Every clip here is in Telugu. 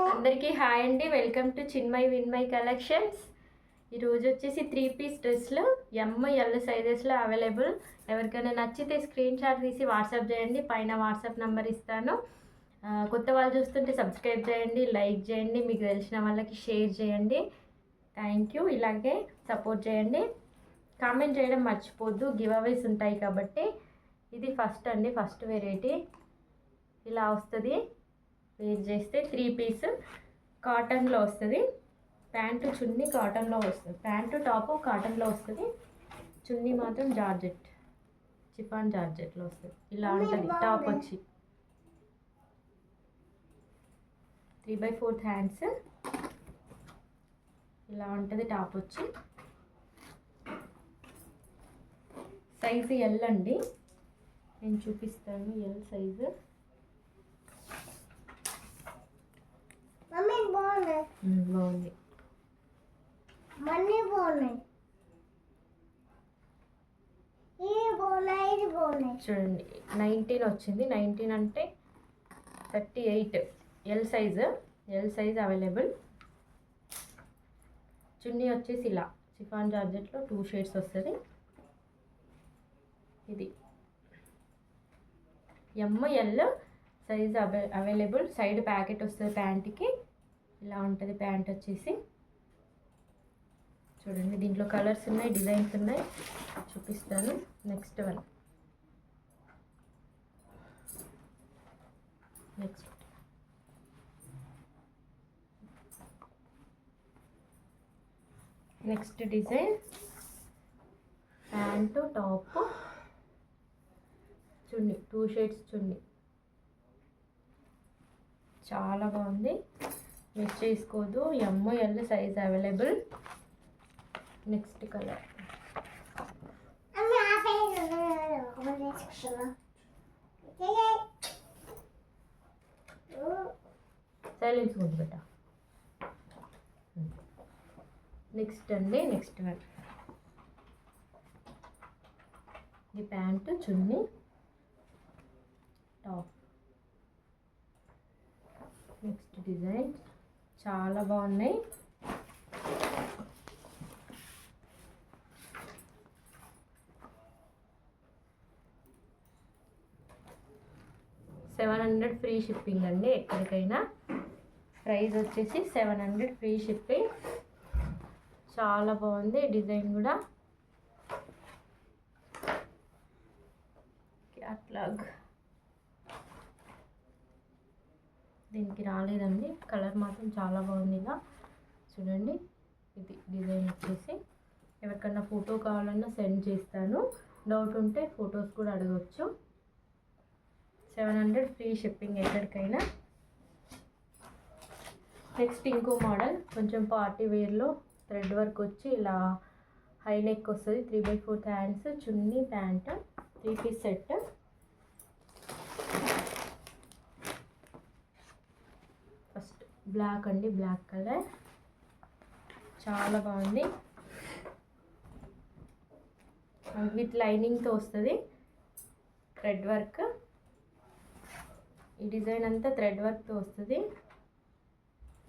అందరికీ హాయ్ అండి. Welcome to Chinmay Vinmay collections. ఈరోజు వచ్చేసి 3 పీస్ డ్రెస్లు ఎల్ సైజెస్లో అవైలబుల్. ఎవరికైనా నచ్చితే స్క్రీన్ షాట్ తీసి వాట్సాప్ చేయండి. పైన వాట్సాప్ నెంబర్ ఇస్తాను. కొత్త వాళ్ళు చూస్తుంటే సబ్స్క్రైబ్ చేయండి, లైక్ చేయండి, మీకు తెలిసిన వాళ్ళకి షేర్ చేయండి. Thank you. ఇలాగే సపోర్ట్ చేయండి. కామెంట్ చేయడం మర్చిపోద్దు, గివ్ అవేస్ ఉంటాయి కాబట్టి. ఇది ఫస్ట్ వెరైటీ ఇలా వస్తుంది. వేర్ చేస్తే 3 పీస్ కాటన్లో వస్తుంది. ప్యాంటు చున్నీ కాటన్లో వస్తుంది. ప్యాంటు టాపు కాటన్లో వస్తుంది. చున్నీ మాత్రం జార్జెట్, చిఫాన్ జార్జెట్లో వస్తుంది. ఇలా ఉంటుంది. టాప్ వచ్చి 3/4 హ్యాండ్స్ ఇలా ఉంటుంది. టాప్ వచ్చి సైజు ఎల్ అండి. నేను చూపిస్తాను ఎల్ సైజు. బాగుంది. చూడండి 19 వచ్చింది. 19 అంటే 38 ఎల్ సైజ్ అవైలబుల్. చున్నీ వచ్చేసి ఇలా చిఫాన్ జార్జెట్లో 2 షేడ్స్ వస్తుంది. ఇది L size available. Side packet వస్తుంది ప్యాంట్కి. ఇలా ఉంటుంది ప్యాంట్ వచ్చేసి. చూడండి దీంట్లో కలర్స్ ఉన్నాయి, డిజైన్స్ ఉన్నాయి, చూపిస్తాను. Next next design. Pant top chunni 2 shades chunni. చాలా బాగుంది. మిస్ చేసుకోవద్దు. L size available. Next colour సైలెన్స్ ముందు పెట్ట. Next one. ఈ pant chunni top. Next design చాలా బాగున్నాయి. $700 ఫ్రీ షిప్పింగ్ అండి. ఎక్కడికైనా ప్రైస్ వచ్చేసి $700 ఫ్రీ షిప్పింగ్. చాలా బాగుంది డిజైన్ కూడా. క్యాట్లాగ్ దీనికి రాలేదండి. కలర్ మాత్రం చాలా బాగుంది. ఇలా చూడండి. ఇది డిజైన్ వచ్చేసి. ఎవరికన్నా ఫోటో కావాలన్నా సెండ్ చేస్తాను. డౌట్ ఉంటే ఫొటోస్ కూడా అడగవచ్చు. $700 ఫ్రీ షిప్పింగ్ ఎక్కడికైనా. నెక్స్ట్ ఇంకో మోడల్. కొంచెం పార్టీ వేర్లో థ్రెడ్ వర్క్ వచ్చి ఇలా హై నెక్ వస్తుంది. 3/4 hands, chunni, pant, 3 piece set. First black అండి. బ్లాక్ కలర్ చాలా బాగుంది. విత్ లైనింగ్తో వస్తుంది. Thread work. ఈ డిజైన్ అంతా థ్రెడ్ వర్క్తో వస్తుంది.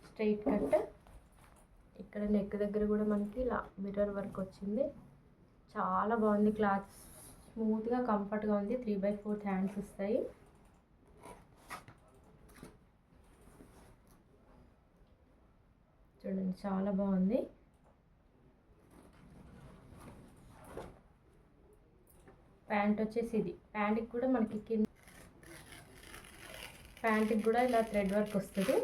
Straight cut. ఇక్కడ నెక్ దగ్గర కూడా మనకి ఇలా మిర్రర్ వర్క్ వచ్చింది. చాలా బాగుంది. క్లాత్ స్మూత్గా కంఫర్ట్గా ఉంది. 3/4 హ్యాండ్స్ వస్తాయి. చూడండి చాలా బాగుంది. ప్యాంట్ వచ్చేసి ఇది. ప్యాంట్కి కూడా మనకి ప్యాంట్కి కూడా ఇలా థ్రెడ్ వర్క్ వస్తుంది.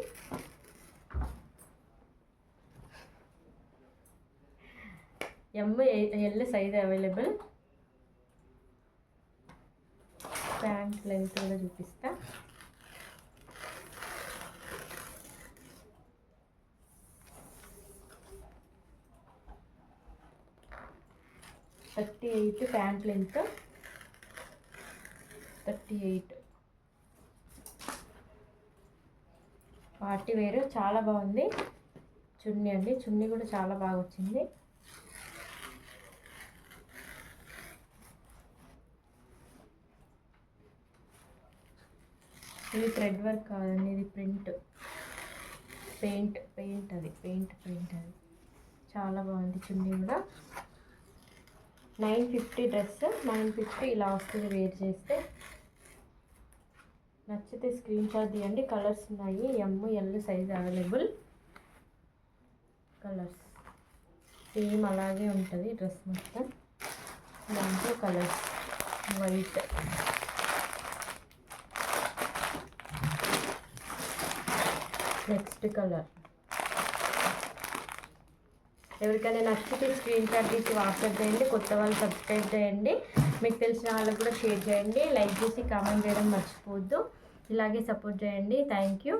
L size available. Pant length కూడా చూపిస్తా. $38 ప్యాంట్ లెంత్. 38 పార్టీ వేరు. చాలా బాగుంది. చున్నీ అండి. చున్నీ కూడా చాలా బాగా వచ్చింది. ఇది థ్రెడ్ వర్క్ కాదండి, ఇది ప్రింట్. పెయింట్ అది చాలా బాగుంది. చున్నీ కూడా 950 డ్రెస్, 950 ఇలా వస్తుంది వేర్ చేస్తే. నచ్చితే స్క్రీన్ షాట్ తీయండి. కలర్స్ ఉన్నాయి, ML size available. Colours same అలాగే ఉంటుంది డ్రెస్ మొత్తం. దాంట్లో కలర్స్ వైట్, నెక్స్ట్ కలర్. ఎవరికైనా నచ్చితే స్క్రీన్ షాట్ తీసి వాట్సాప్ చేయండి. కొత్త వాళ్ళు సబ్స్క్రైబ్ చేయండి. మీకు తెలిసిన వాళ్ళకు కూడా షేర్ చేయండి. లైక్ చేసి కామెంట్ చేయడం మర్చిపోవద్దు. ఇలాగే సపోర్ట్ చేయండి. Thank you.